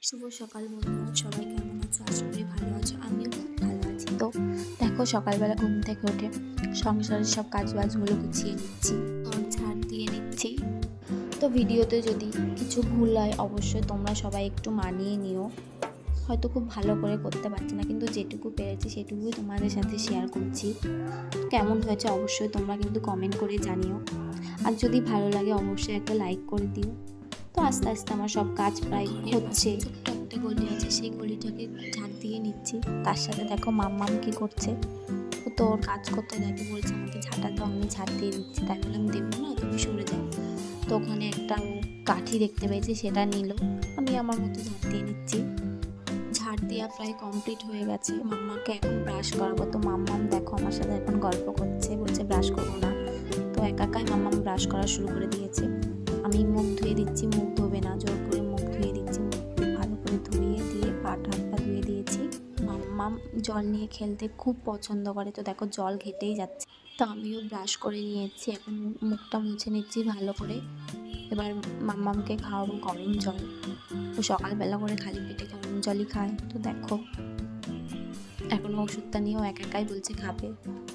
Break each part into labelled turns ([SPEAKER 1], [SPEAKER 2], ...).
[SPEAKER 1] শুভ সকাল বন্ধুরা, সবাই কেমন আছো? আশা করি ভালো আছো। আমিও খুব ভালো আছি। তো দেখো, সকালবেলা ঘুম থেকে উঠে সংসারের সব কাজবাজগুলো গুছিয়ে নিচ্ছি, ঝাড় দিয়ে নিচ্ছি। তো ভিডিওতে যদি কিছু ভুল হয় অবশ্যই তোমরা সবাই একটু মানিয়ে নিও। হয়তো খুব ভালো করে করতে পারছি না, কিন্তু যেটুকু পেরেছি সেটুকুই তোমাদের সাথে শেয়ার করছি। কেমন হয়েছে অবশ্যই তোমরা কিন্তু কমেন্ট করে জানিও, আর যদি ভালো লাগে অবশ্যই একটা লাইক করে দিও। তো আস্তে আস্তে আমার সব কাজ প্রায় হচ্ছে। ছোট্ট একটা গলি আছে, সেই গলিটাকে ঝাড় দিয়ে নিচ্ছি। তার সাথে দেখো মাম্মাম কি করছে, ও তো ওর কাজ করতে থাকে, বলছে আমাকে ঝাঁটা দাও, আমি ঝাড় দিয়ে দিচ্ছি। তাই বললাম দেবো না, তুমি সরে যাও। তো ওখানে একটা কাঠি দেখতে পেয়েছি, সেটা নিল। আমি আমার মতো ঝাড় দিয়ে নিচ্ছি। ঝাড় দেওয়া প্রায় কমপ্লিট হয়ে গেছে। মাম্মাকে এখন ব্রাশ করাবো। তো মাম্মাম দেখো আমার সাথে এখন গল্প করছে, বলছে ব্রাশ করবো না। তো একাই মাম্মাম ব্রাশ করা শুরু করে দিয়েছে। আমি মুখ ধুয়ে দিচ্ছি, মুখ ধোবে না, জোর করে মুখ ধুয়ে দিচ্ছি। মুখ ভালো করে ধুয়ে দিয়ে হাত পা ধুয়ে দিয়েছি। মাম্মাম জল নিয়ে খেলতে খুব পছন্দ করে, তো দেখো জল ঘেটেই যাচ্ছে। তো আমিও ব্রাশ করে নিয়েছি, এখন মুখটা মুছে নিচ্ছি ভালো করে। এবার মাম্মামকে খাওয়াবো গরম জল। ও সকালবেলা করে খালি পেটে গরম জলই খায়। তো দেখো এখনও ওষুধটা নিয়েও একাই বলছে খাবে,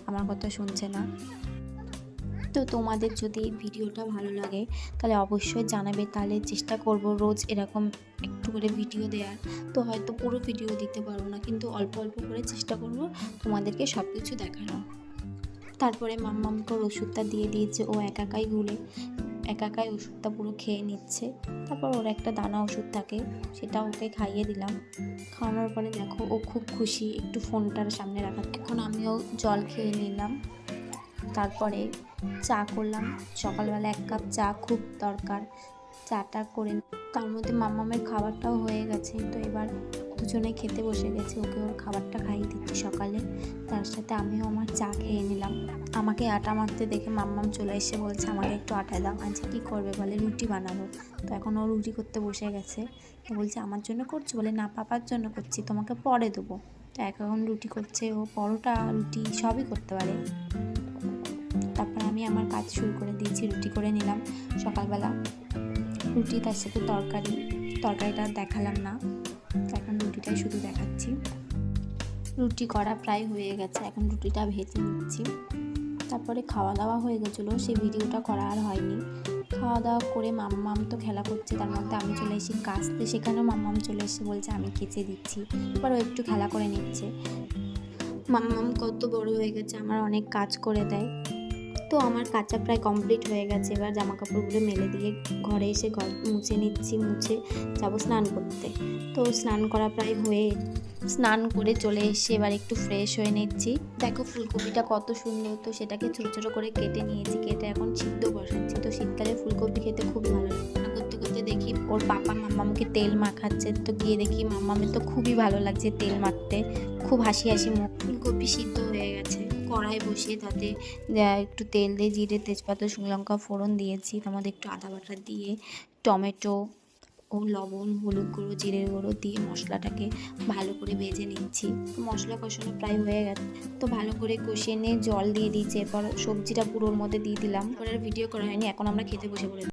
[SPEAKER 1] আমার কথা শুনছে না। তো তোমাদের যদি এই ভিডিওটা ভালো লাগে তাহলে অবশ্যই জানাবে, তাহলে চেষ্টা করব রোজ এরকম একটু করে ভিডিও দেওয়ার। তো হয়তো পুরো ভিডিও দিতে পারবো না, কিন্তু অল্প অল্প করে চেষ্টা করব তোমাদেরকে সব কিছু দেখানো। তারপরে মাম্মামকে ওষুধটা দিয়ে দিয়েছে, ও একাই গুলে একাই ওষুধটা পুরো খেয়ে নিচ্ছে। তারপর ওর একটা দানা ওষুধ থাকে, সেটা ওকে খাইয়ে দিলাম। খাওয়ানোর পরে দেখো ও খুব খুশি, একটু ফোনটার সামনে রাখা। এখন আমিও জল খেয়ে নিলাম। তারপরে চা করলাম। সকালবেলা 1 কাপ চা খুব দরকার। চাটা করে তার মধ্যে মাম্মামের খাবারটাও হয়ে গেছে। তো এবার দুজনে খেতে বসে গেছে, ওকে ওর খাবারটা খাইয়ে দিচ্ছি সকালে। তার সাথে আমিও আমার চা খেয়ে নিলাম। আমাকে আটা মাখতে দেখে মাম্মাম চলে এসে বলছে আমাকে একটু আটা দাও। আজকে কী করবে বলে, রুটি বানাবো। তো এখন ও রুটি করতে বসে গেছে। তো বলছে আমার জন্য করছো বলে, না পাপার জন্য করছি, তোমাকে পরে দেবো। তো এখন রুটি করছে, ও পরোটা রুটি সবই করতে পারে। তারপর আমি আমার কাজ শুরু করে দিয়েছি, রুটি করে নিলাম সকালবেলা। রুটি তার সাথে তরকারিটা দেখালাম না, এখন রুটিটাই শুধু দেখাচ্ছি। রুটি করা প্রায় হয়ে গেছে, এখন রুটিটা ভেজে নিচ্ছি। তারপরে খাওয়া দাওয়া হয়ে গেছিলো, সেই ভিডিওটা করা আর হয়নি। খাওয়া দাওয়া করে মাম্মাম তো খেলা করছে, তার মধ্যে আমি চলে এসেছি কাচতে। সেখানেও মাম্মাম চলে এসে বলছে আমি কেচে দিচ্ছি। এবার ও একটু খেলা করে নিচ্ছে। মাম্মাম কত বড় হয়ে গেছে, আমার অনেক কাজ করে দেয়। তো আমার কাচা প্রায় কমপ্লিট হয়ে গেছে। এবার জামা কাপড়গুলো মেলে দিয়ে ঘরে এসে মুছে নিচ্ছি। মুছে যাবো স্নান করতে। তো স্নান করা প্রায় হয়ে, স্নান করে চলে এসে এবার একটু ফ্রেশ হয়ে নিচ্ছি। দেখো ফুলকপিটা কত সুন্দর, তো সেটাকে ছোটো ছোটো করে কেটে নিয়েছি। কেটে এখন সিদ্ধ বসাচ্ছি। তো শীতকালে ফুলকপি খেতে খুব ভালো লাগে। করতে করতে দেখি ওর পাপা মাম্মামকে তেল মাখাচ্ছে। তো গিয়ে দেখি মাম্মামের তো খুবই ভালো লাগছে তেল মাখতে, খুব হাসি হাসি মুখ। ফুলকপি সিদ্ধ হয়ে গেছে, কড়াই বসিয়ে তাতে একটু তেল দিয়ে জিরে তেজপাতা শুকনো লঙ্কা ফোড়ন দিয়েছি। তার মধ্যে একটু আদা বাটা দিয়ে টমেটো ও লবণ হলুদ গুঁড়ো জিরের গুঁড়ো দিয়ে মশলাটাকে ভালো করে ভেজে নিচ্ছি। মশলা কষানো প্রায় হয়ে গেছে, তো ভালো করে কষিয়ে নিয়ে জল দিয়ে দিয়েছি। এরপর সবজিটা পুরোর মধ্যে দিয়ে দিলাম। পরে আর ভিডিও করা হয়নি, এখন আমরা খেতে বসে পড়েছি।